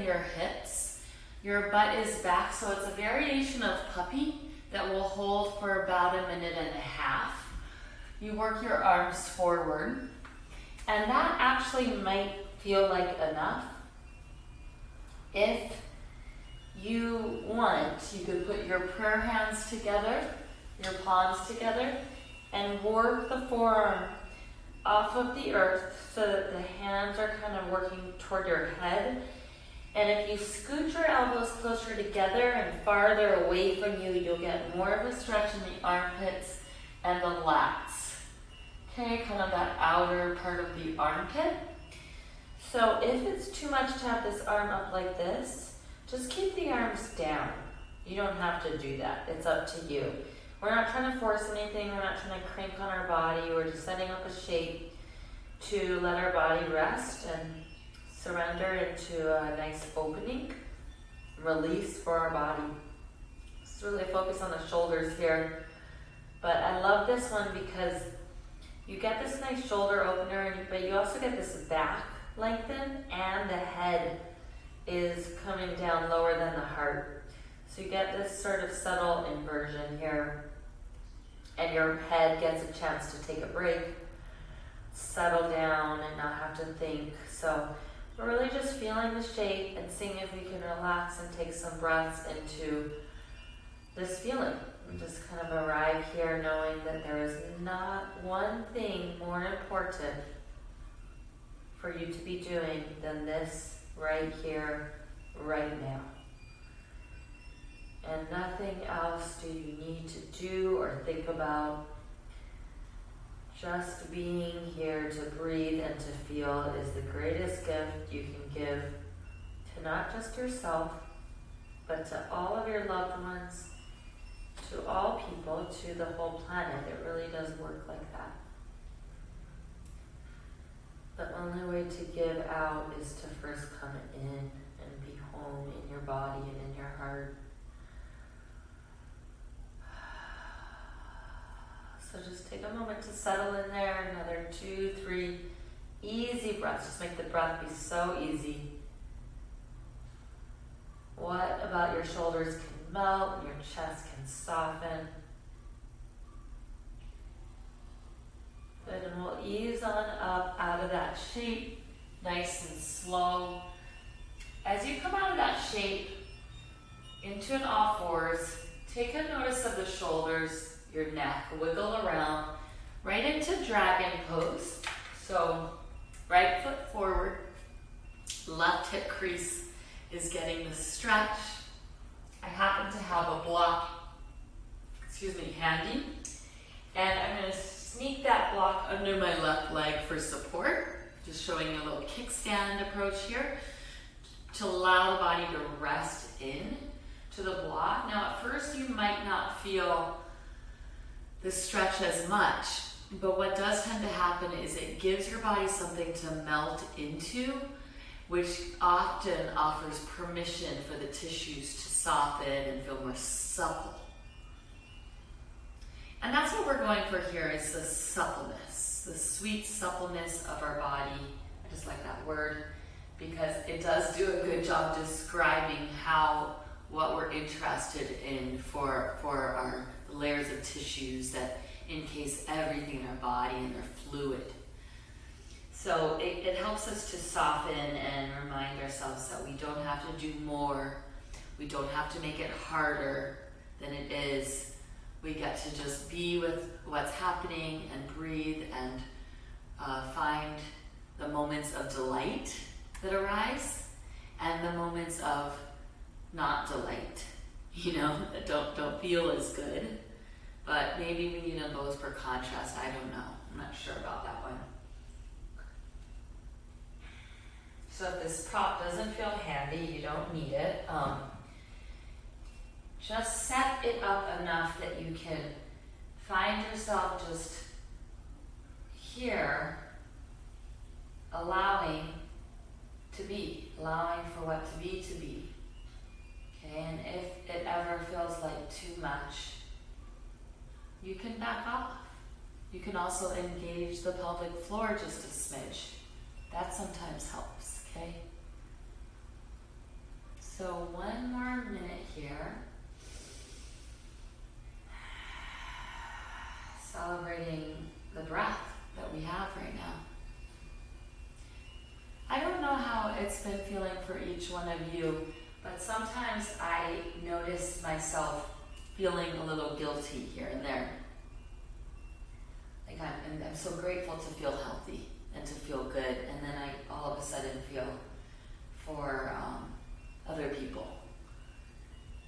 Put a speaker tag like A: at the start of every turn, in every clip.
A: in your hips. Your butt is back, so it's a variation of puppy that will hold for about 1.5 minutes. You work your arms forward, and that actually might feel like enough. If you want, you could put your prayer hands together, your palms together, and work the forearm off of the earth so that the hands are kind of working toward your head. And if you scoot your elbows closer together and farther away from you, you'll get more of a stretch in the armpits and the lats. Okay, kind of that outer part of the armpit. So if it's too much to have this arm up like this, just keep the arms down. You don't have to do that. It's up to you. We're not trying to force anything. We're not trying to crank on our body. We're just setting up a shape to let our body rest and surrender into a nice opening, release for our body. Just really focus on the shoulders here. But I love this one because you get this nice shoulder opener, but you also get this back lengthen, and the head is coming down lower than the heart. So you get this sort of subtle inversion here, and your head gets a chance to take a break, settle down, and not have to think. So we're really just feeling the shape and seeing if we can relax and take some breaths into this feeling. We just kind of arrive here knowing that there is not one thing more important for you to be doing than this right here, right now. And nothing else do you need to do or think about. Just being here to breathe and to feel is the greatest gift you can give to not just yourself, but to all of your loved ones, to all people, to the whole planet. It really does work like that. The only way to give out is to first come in and be home in your body and in your heart. So just take a moment to settle in there. Another 2, 3 easy breaths. Just make the breath be so easy. What about your shoulders can melt and your chest can soften? Good, and we'll ease on up out of that shape, nice and slow. As you come out of that shape into an all fours, take a notice of the shoulders, your neck, wiggle around right into dragon pose. So right foot forward, left hip crease is getting the stretch. I happen to have a block, handy, and I'm going to sneak that block under my left leg for support. Just showing you a little kickstand approach here to allow the body to rest in to the block. Now at first you might not feel the stretch as much, but what does tend to happen is it gives your body something to melt into, which often offers permission for the tissues to soften and feel more supple. And that's what we're going for here, is the suppleness, the sweet suppleness of our body. I just like that word because it does do a good job describing what we're interested in for our layers of tissues that encase everything in our body, and they're fluid. So it helps us to soften and remind ourselves that we don't have to do more. We don't have to make it harder than it is. We get to just be with what's happening and breathe and find the moments of delight that arise and the moments of not delight, that don't feel as good. But maybe we need them both for contrast. I don't know. I'm not sure about that one. So if this prop doesn't feel handy, you don't need it. Just set it up enough that you can find yourself just here, allowing to be, allowing for what to be. Okay, and if it ever feels like too much, you can back off. You can also engage the pelvic floor just a smidge. That sometimes helps, okay? So one more minute here. Celebrating the breath that we have right now. I don't know how it's been feeling for each one of you, but sometimes I notice myself feeling a little guilty here and there. Like I'm so grateful to feel healthy and to feel good, and then I all of a sudden feel for other people.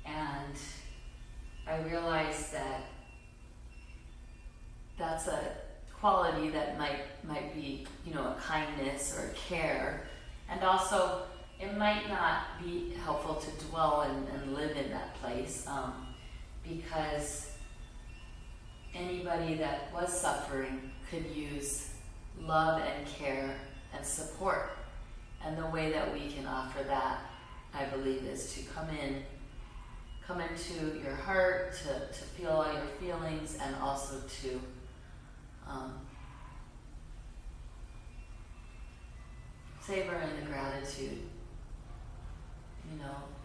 A: And I realize that that's a quality that might be, a kindness or a care, and also it might not be helpful to dwell and live in that place, because anybody that was suffering could use love and care and support. And the way that we can offer that, I believe, is to come into your heart, to feel all your feelings, and also to savor in the gratitude,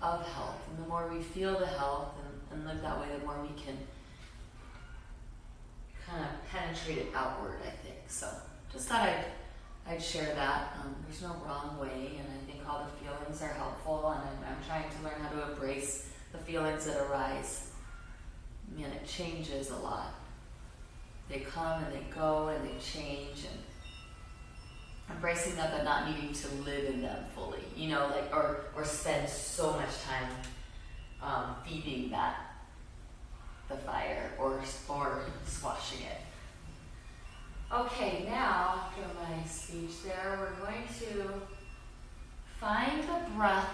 A: of health. And the more we feel the health and live that way, the more we can kind of penetrate it outward, I think. So just thought I'd share that. There's no wrong way, and I think all the feelings are helpful, and I'm trying to learn how to embrace the feelings that arise. Man, it changes a lot. They come and they go and they change, and embracing them but not needing to live in them fully, or spend so much time feeding the fire or squashing it. Okay, now after my speech there, we're going to find the breath,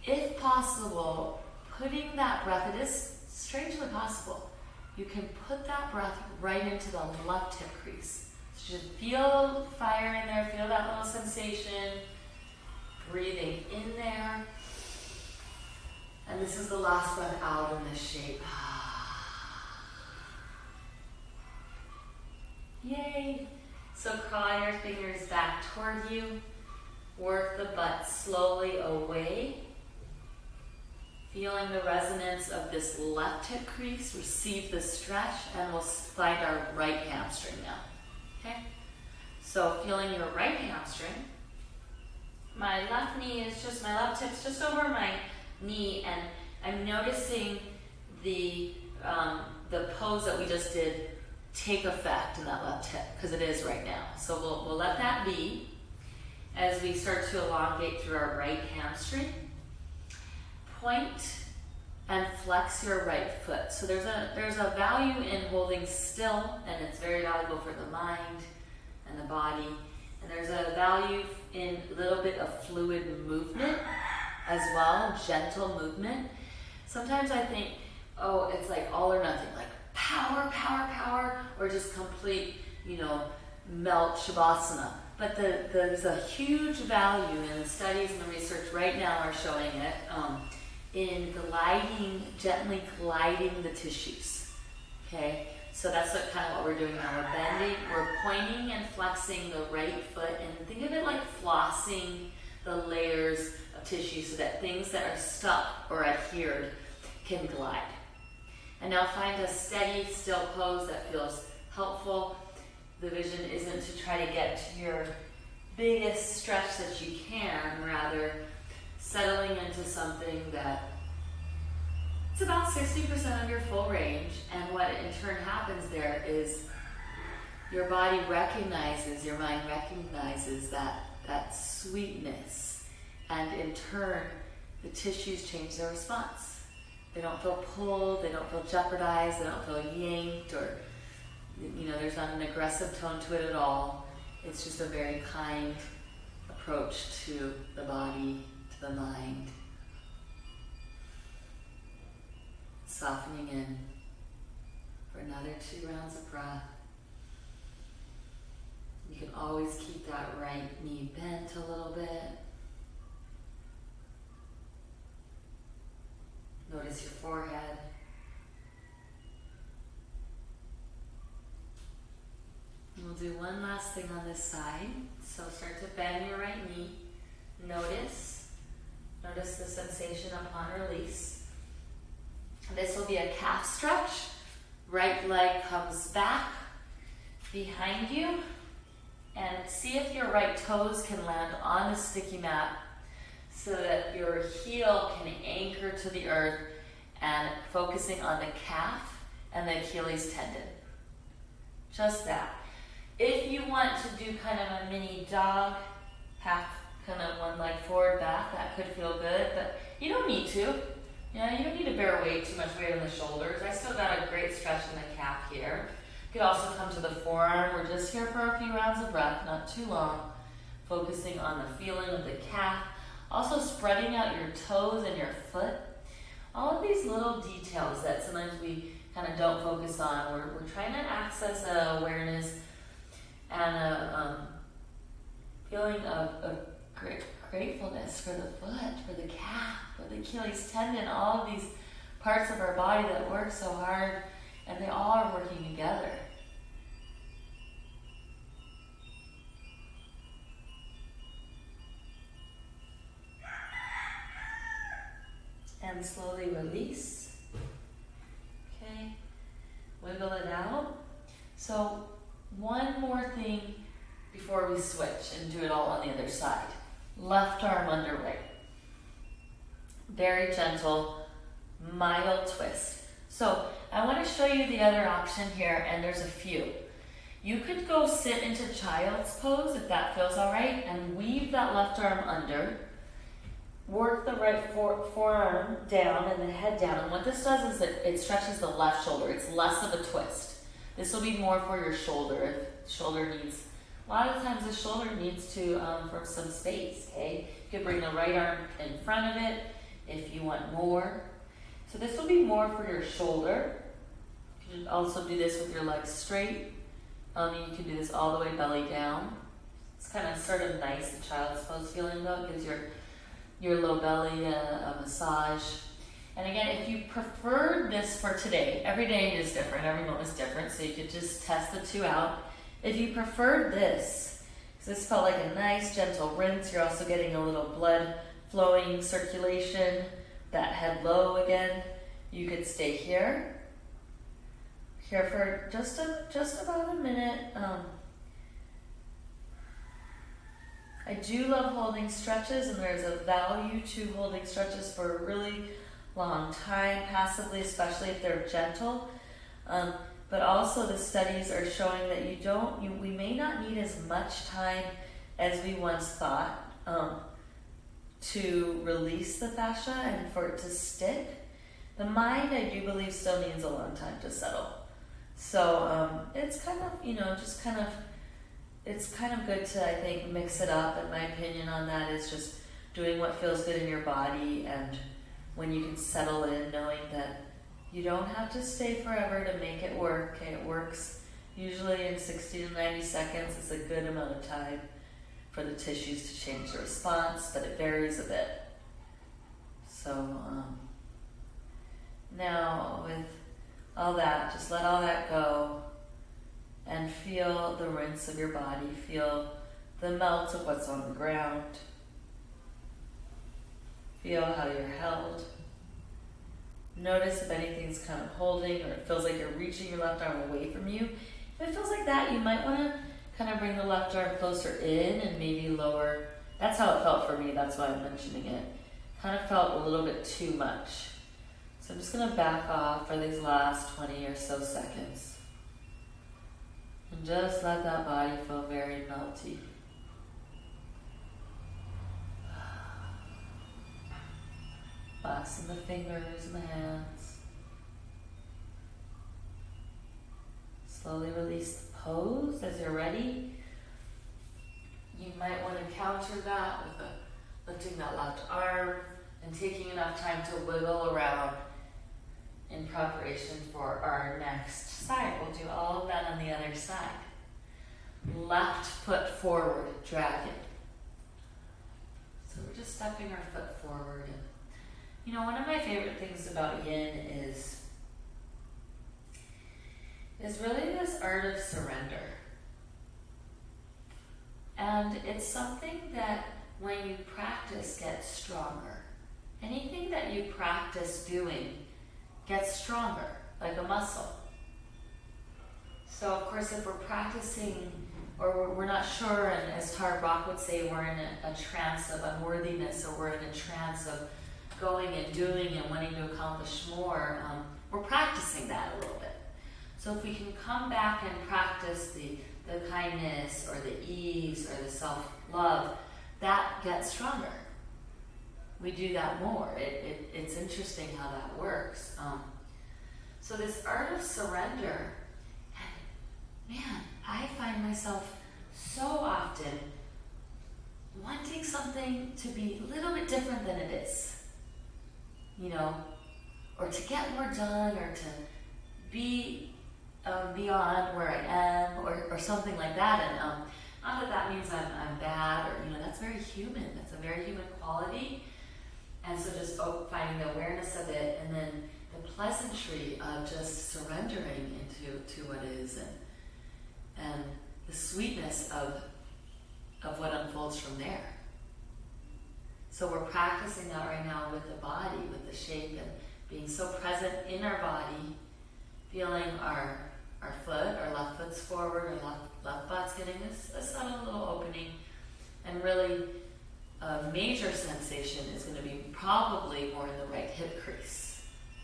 A: if possible, putting that breath, it is strangely possible, you can put that breath right into the left hip crease. So just feel fire in there, feel that little sensation, breathing in there. And this is the last breath out in this shape. Yay! So crawl your fingers back toward you. Work the butt slowly away. Feeling the resonance of this left hip crease. Receive the stretch, and we'll find our right hamstring now. Okay? So feeling your right hamstring. My left hip's just over my knee, and I'm noticing the pose that we just did take effect in that left hip, because it is right now. So we'll let that be as we start to elongate through our right hamstring. Point and flex your right foot. So there's a value in holding still, and it's very valuable for the mind and the body. And there's a value in a little bit of fluid movement as well, gentle movement. Sometimes I think, it's like all or nothing, like power, power, power, or just complete, melt shavasana. But there's a huge value, and the studies and the research right now are showing it, in gently gliding the tissues. Okay, so that's what we're doing now. We're bending, we're pointing and flexing the right foot, and think of it like flossing the layers of tissue so that things that are stuck or adhered can glide. And now find a steady, still pose that feels helpful. The vision isn't to try to get to your biggest stretch that you can, rather settling into something that it's about 60% of your full range. And what in turn happens there is your body recognizes, your mind recognizes that sweetness, and in turn the tissues change their response. They don't feel pulled, they don't feel jeopardized, they don't feel yanked, or there's not an aggressive tone to it at all. It's just a very kind approach to the body, to the mind. Softening in for another 2 rounds of breath. You can always keep that right knee bent a little bit. Notice your forehead. And we'll do one last thing on this side. So start to bend your right knee. Notice Notice the sensation upon release. This will be a calf stretch. Right leg comes back behind you. And see if your right toes can land on the sticky mat so that your heel can anchor to the earth and focusing on the calf and the Achilles tendon. Just that. If you want to do kind of a mini dog, half kind of one leg forward, back, that could feel good, but you don't need to. You don't need to bear too much weight on the shoulders. I still got a great stretch in the calf here. You could also come to the forearm. We're just here for a few rounds of breath, not too long. Focusing on the feeling of the calf. Also spreading out your toes and your foot. All of these little details that sometimes we kind of don't focus on. We're trying to access awareness and a feeling of gratefulness for the foot, for the calf, for the Achilles tendon, all of these parts of our body that work so hard, and they all are working together. And slowly release. Okay, wiggle it out. So one more thing before we switch and do it all on the other side. Left arm under right. Very gentle, mild twist. So I want to show you the other option here, and there's a few. You could go sit into child's pose if that feels all right, and weave that left arm under. Work the right forearm down and the head down. And what this does is it stretches the left shoulder. It's less of a twist. This will be more for your shoulder if the shoulder needs. A lot of times the shoulder needs to for some space. Okay, you could bring the right arm in front of it if you want more. So this will be more for your shoulder. You can also do this with your legs straight. You can do this all the way belly down. It's kind of sort of nice, the child's pose feeling though. It gives your low belly a massage. And again, if you prefer this for today, every day is different, every moment is different, so you could just test the two out. If you prefer this, because this felt like a nice gentle rinse, you're also getting a little blood flowing circulation, that head low again, you could stay here for just about a minute. I do love holding stretches, and there's a value to holding stretches for a really long time, passively, especially if they're gentle. But also the studies are showing that we may not need as much time as we once thought to release the fascia and for it to stick. The mind, I do believe, still needs a long time to settle. So it's kind of, it's kind of good to, I think, mix it up. And my opinion on that is just doing what feels good in your body, and when you can settle in, knowing that you don't have to stay forever to make it work. Okay, it works usually in 60 to 90 seconds. It's a good amount of time for the tissues to change the response, but it varies a bit. So now with all that, just let all that go and feel the rinse of your body. Feel the melt of what's on the ground. Feel how you're held. Notice if anything's kind of holding, or it feels like you're reaching your left arm away from you. If it feels like that, you might want to kind of bring the left arm closer in and maybe lower. That's how it felt for me. That's why I'm mentioning it. Kind of felt a little bit too much. So I'm just going to back off for these last 20 or so seconds. And just let that body feel very melty. Relaxing the fingers and the hands. Slowly release the pose as you're ready. You might want to counter that with lifting that left arm and taking enough time to wiggle around in preparation for our next side. We'll do all of that on the other side. Left foot forward, dragon. So we're just stepping our foot forward. And one of my favorite things about yin is really this art of surrender. And it's something that when you practice gets stronger. anything that you practice doing gets stronger, like a muscle. So of course, if we're practicing, or we're not sure, and as Tara Brach would say, we're in a trance of unworthiness, or we're in a trance of going and doing and wanting to accomplish more, we're practicing that a little bit. So if we can come back and practice the kindness, or the ease, or the self-love, that gets stronger. We do that more. It's interesting how that works. So this art of surrender, and man, I find myself so often wanting something to be a little bit different than it is, or to get more done, or to be beyond where I am, or something like that. And not that means I'm bad, or that's very human. That's a very human quality. And so just finding the awareness of it, and then the pleasantry of just surrendering into what is, and the sweetness of what unfolds from there. So we're practicing that right now with the body, with the shape, and being so present in our body, feeling our foot, our left foot's forward, our left butt's getting a subtle little opening, and really a major sensation is going to be probably more in the right hip crease.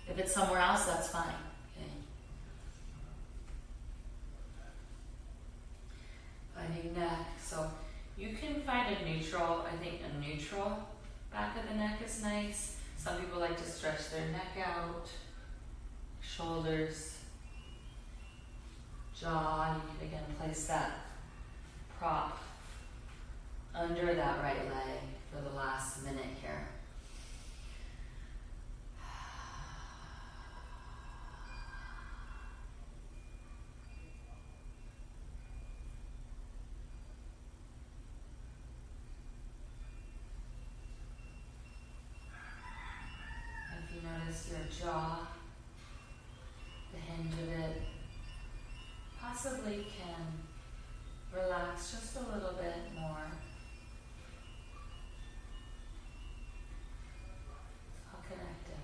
A: If it's somewhere else, that's fine. Okay. Finding neck. So you can find a neutral. I think a neutral back of the neck is nice. Some people like to stretch their neck out, shoulders, jaw. You can again place that prop under that right leg for the last minute here. If you notice your jaw, the hinge of it, possibly can relax just a little bit more. All connected.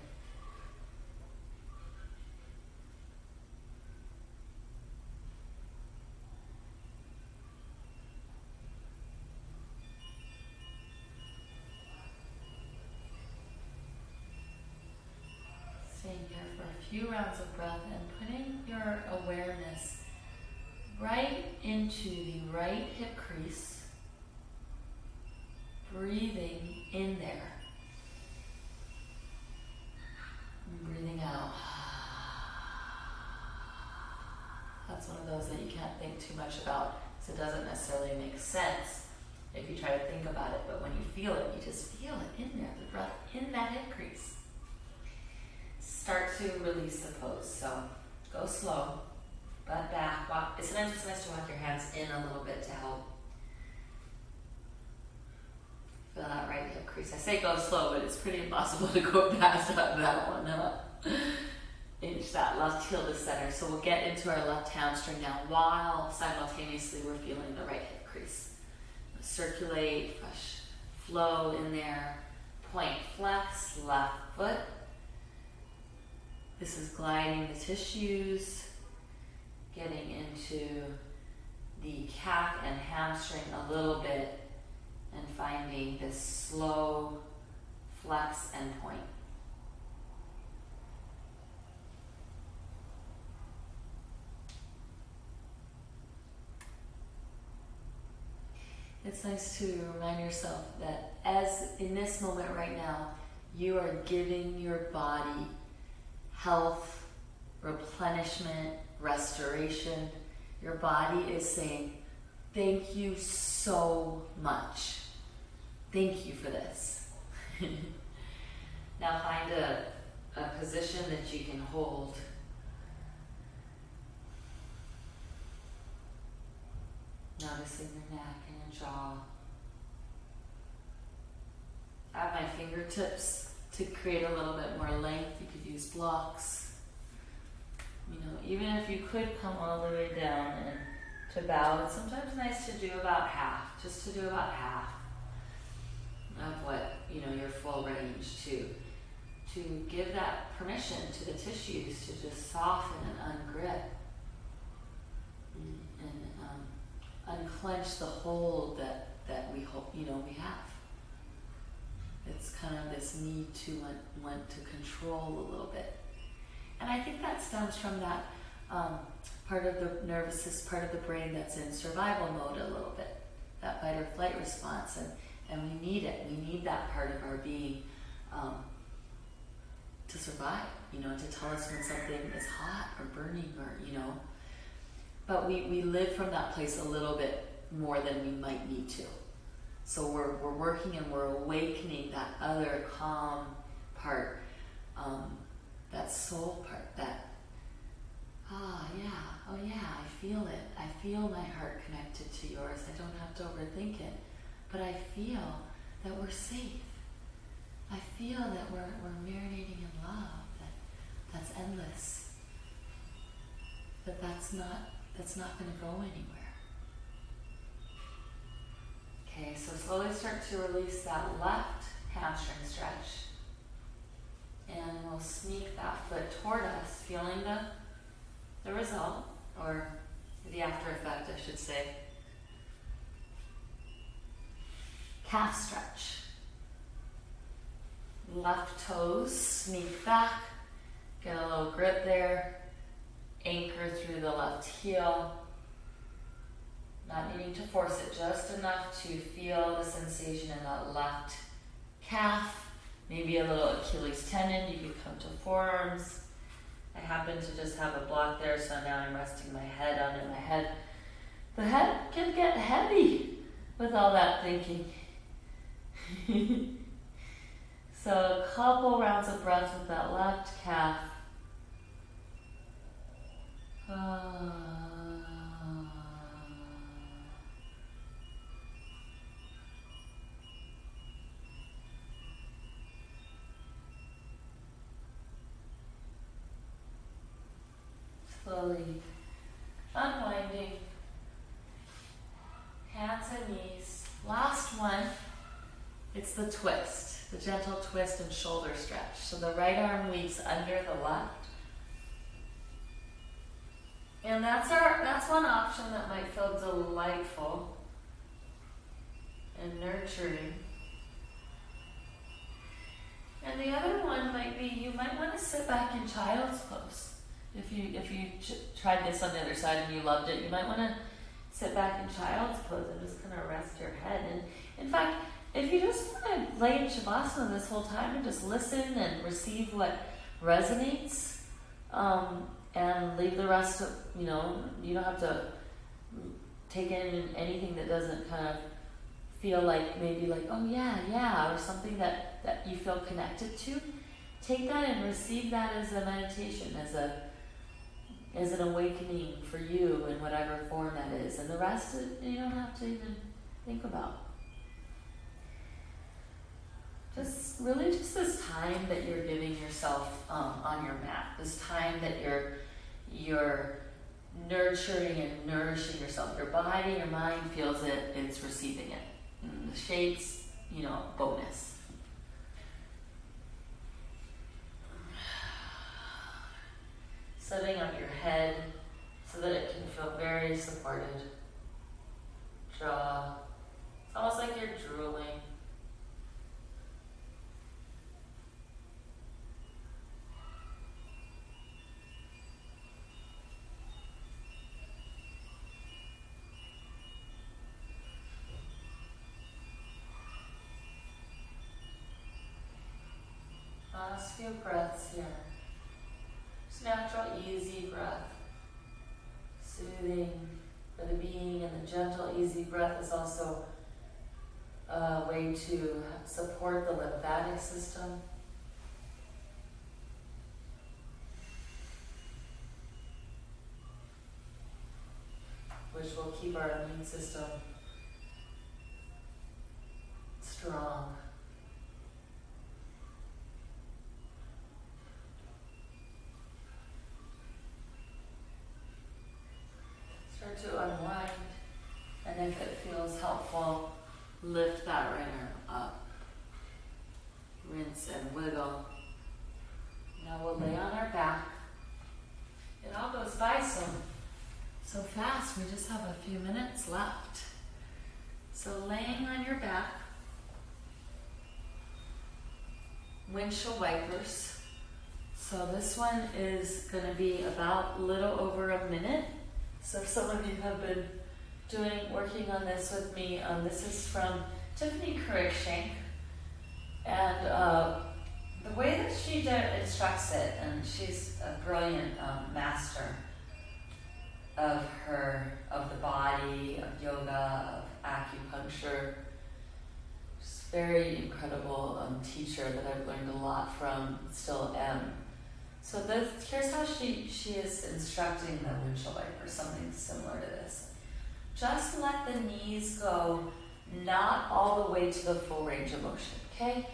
A: Staying here for a few rounds of breath and putting your awareness right into the right hip crease, breathing in there, and breathing out. That's one of those that you can't think too much about, because it doesn't necessarily make sense if you try to think about it, but when you feel it, you just feel it in there, the breath in that hip crease. Start to release the pose, so go slow. Butt back. Walk. It's sometimes just nice to walk your hands in a little bit to help fill that right hip crease. I say go slow, but it's pretty impossible to go past that one. Inch that left heel to center. So we'll get into our left hamstring now while simultaneously we're feeling the right hip crease. Circulate, fresh flow in there. Point, flex, left foot. This is gliding the tissues, getting into the calf and hamstring a little bit, and finding this slow flex and point. It's nice to remind yourself that as in this moment right now, you are giving your body health, replenishment, restoration. Your body is saying, thank you so much. Thank you for this. Now find a position that you can hold. Noticing your neck and your jaw. Add my fingertips to create a little bit more length. You could use blocks. Even if you could come all the way down and to bow, it's sometimes nice to do about half, just to do about half of what, your full range too. to give that permission to the tissues to just soften and ungrip and unclench the hold that we hope, we have. It's kind of this need to want to control a little bit. And I think that stems from that part of the nervous system, part of the brain that's in survival mode a little bit, that fight or flight response, and we need it. We need that part of our being to survive, to tell us when something is hot or burning or, But we live from that place a little bit more than we might need to. So we're working and we're awakening that other calm part, that soul part, that, I feel it. I feel my heart connected to yours. I don't have to overthink it. But I feel that we're safe. I feel that we're marinating in love, that's endless. That's not going to go anywhere. Okay, so slowly start to release that left hamstring stretch. And we'll sneak that foot toward us, feeling the result, or the after effect, I should say. Calf stretch. Left toes sneak back, get a little grip there, anchor through the left heel. Not needing to force it, just enough to feel the sensation in that left calf. Maybe a little Achilles tendon. You could come to forearms. I happen to just have a block there, so now I'm resting my head onto my head. The head can get heavy with all that thinking. So a couple rounds of breath with that left calf. Slowly unwinding, hands and knees. Last one, it's the twist, the gentle twist and shoulder stretch. So the right arm weaves under the left. And that's one option that might feel delightful and nurturing. And the other one might be, you might want to sit back in child's pose. If you tried this on the other side and you loved it, you might want to sit back in child's pose and just kind of rest your head. And in fact, if you just want to lay in Shavasana this whole time and just listen and receive what resonates, and leave the rest of, you don't have to take in anything that doesn't kind of feel like maybe like, oh yeah, or something that you feel connected to. Take that and receive that as a meditation, as an awakening for you in whatever form that is. And the rest you don't have to even think about. Just this time that you're giving yourself on your mat. This time that you're nurturing and nourishing yourself. Your body, your mind feels it, it's receiving it. And the shapes, bonus. Setting up your head so that it can feel very supported. Jaw. It's almost like you're drooling. Last few breaths here. Just natural, easy breath. Soothing for the being, and the gentle, easy breath is also a way to support the lymphatic system. Which will keep our immune system strong. Start to unwind, and if it feels helpful, lift that right arm up. Rinse and wiggle. Now we'll lay on our back. It all goes by so fast. We just have a few minutes left. So laying on your back, windshield wipers. So this one is going to be about a little over a minute. So if some of you have been working on this with me, this is from Tiffany Cruikshank. And the way that she instructs it, and she's a brilliant master of the body, of yoga, of acupuncture. She's a very incredible teacher that I've learned a lot from, still am. So here's how she is instructing the windshield wiper, something similar to this. Just let the knees go, not all the way to the full range of motion, okay?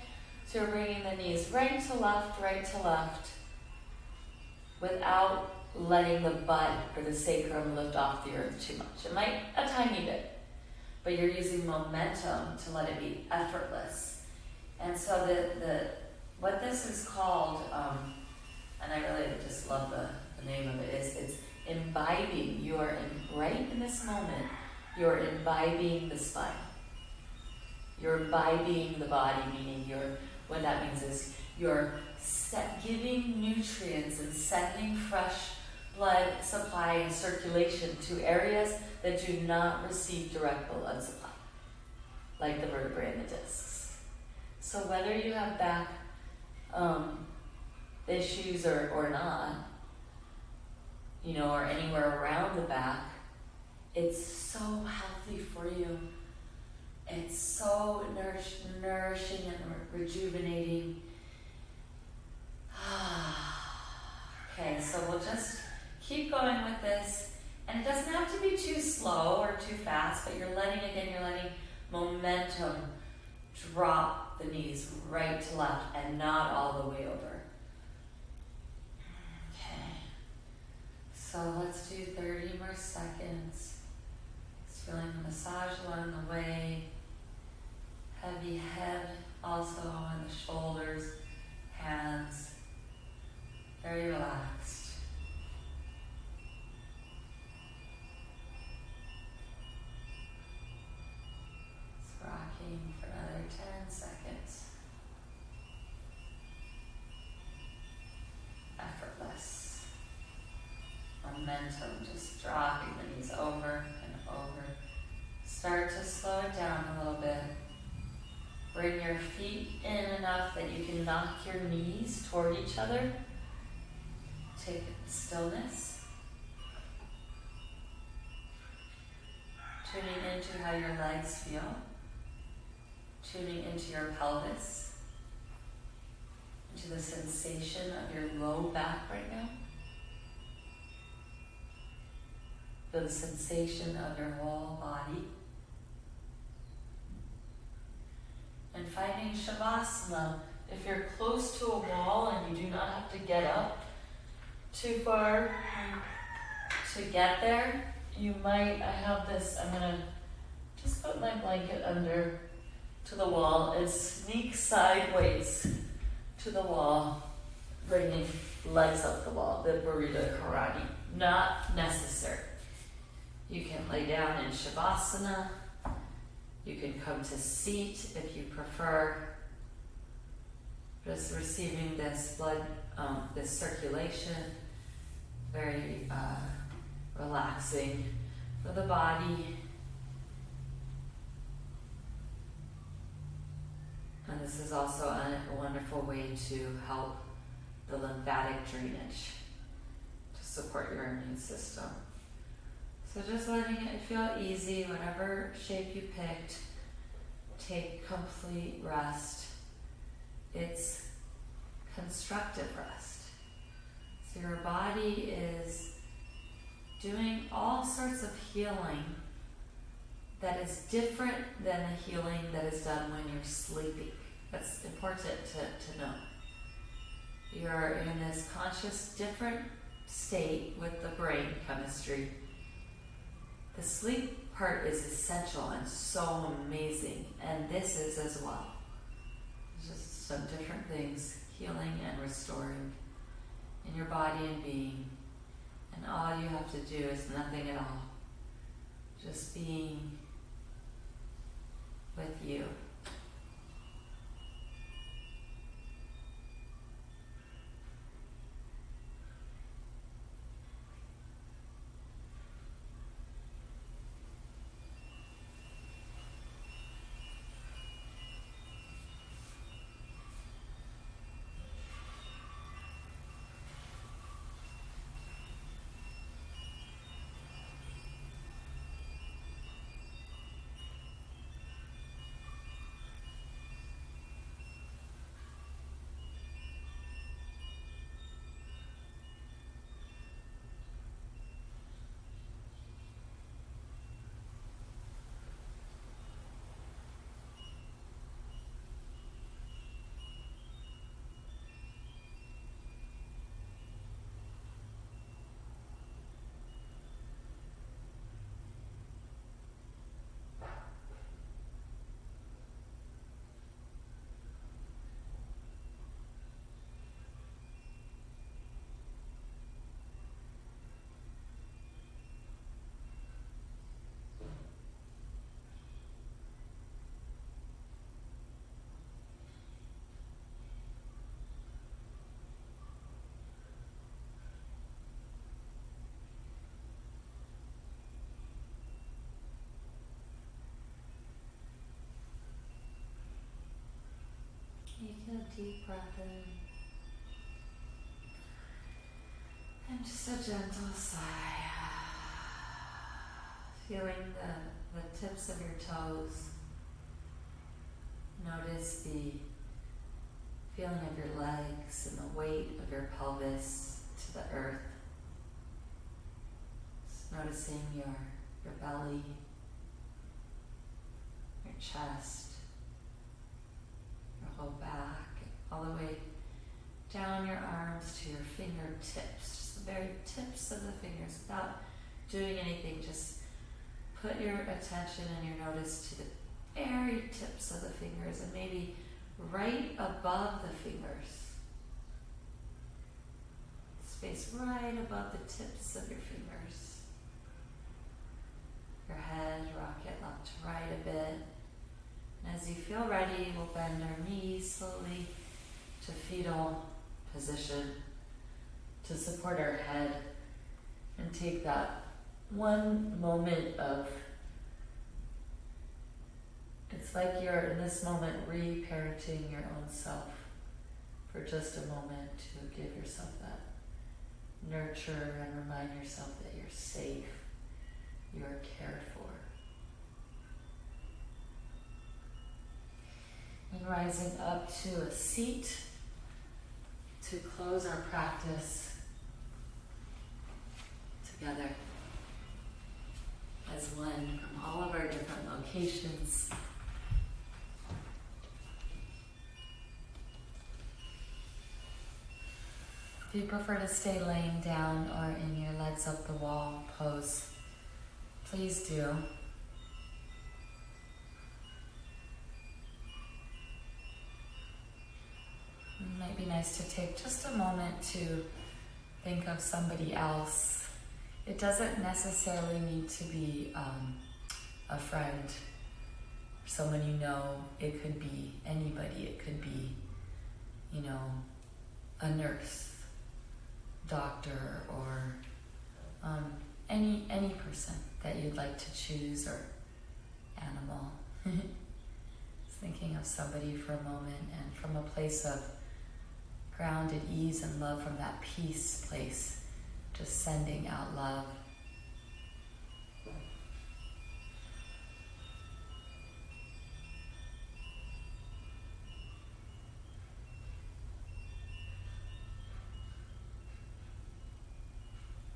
A: So you're bringing the knees right to left, without letting the butt or the sacrum lift off the earth too much. It might a tiny bit, but you're using momentum to let it be effortless. And so what this is called, and I really just love the name of it, is it's imbibing. You are right in this moment, you're imbibing the spine. You're imbibing the body, meaning what that means is you're giving nutrients and sending fresh blood supply and circulation to areas that do not receive direct blood supply, like the vertebrae and the discs. So whether you have back issues or not, or anywhere around the back, it's so healthy for you. It's so nourishing and rejuvenating. Okay, so we'll just keep going with this. And it doesn't have to be too slow or too fast, but you're letting momentum drop the knees right to left and not all the way over. Okay, so let's do 30 more seconds. Just feeling the massage along the way. Heavy head also on the shoulders, hands, very relaxed. It's rocking for another 10 seconds. Effortless. Momentum, just dropping the knees over and over. Start to slow it down a little bit. Bring your feet in enough that you can knock your knees toward each other. Take stillness. Tuning into how your legs feel. Tuning into your pelvis. Into the sensation of your low back right now. Feel the sensation of your whole body. And finding Shavasana, if you're close to a wall and you do not have to get up too far to get there, you might, I have this, I'm going to just put my blanket under to the wall and sneak sideways to the wall, bringing legs up the wall, the Burrito Karate. Not necessary. You can lay down in Shavasana. You can come to seat if you prefer. Just receiving this blood, this circulation, very relaxing for the body. And this is also a wonderful way to help the lymphatic drainage, to support your immune system. So just letting it feel easy, whatever shape you picked. Take complete rest. It's constructive rest. So your body is doing all sorts of healing that is different than the healing that is done when you're sleeping. That's important to know. You're in this conscious, different state with the brain chemistry. The sleep part is essential and so amazing, and this is as well. Just some different things, healing and restoring. in your body and being. And all you have to do is nothing at all. Just being with you. Take a deep breath in. And just a gentle sigh. Feeling the tips of your toes. Notice the feeling of your legs and the weight of your pelvis to the earth. Just noticing your belly, your chest, your whole back, all the way down your arms to your fingertips, just the very tips of the fingers, without doing anything. Just put your attention and your notice to the very tips of the fingers, and maybe right above the fingers. Space right above the tips of your fingers. Your head, rock it left to right a bit. And as you feel ready, we'll bend our knees slowly to fetal position to support our head, and take that one moment of, it's like you're in this moment re-parenting your own self for just a moment, to give yourself that nurture and remind yourself that you're safe, you're cared for. And rising up to a seat to close our practice together as one from all of our different locations. If you prefer to stay laying down or in your legs up the wall pose, please do. It might be nice to take just a moment to think of somebody else. It doesn't necessarily need to be a friend, someone you know. It could be anybody. It could be, a nurse, doctor, or any person that you'd like to choose, or animal. Just thinking of somebody for a moment, and from a place of grounded ease and love, from that peace place, just sending out love.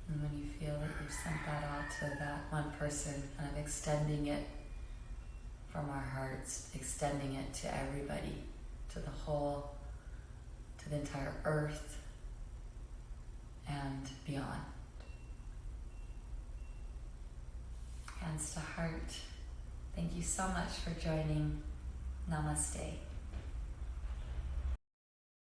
A: And when you feel that you've sent that out to that one person, kind of extending it from our hearts, extending it to everybody, to the whole, to the entire earth and beyond. Hands to heart. Thank you so much for joining. Namaste.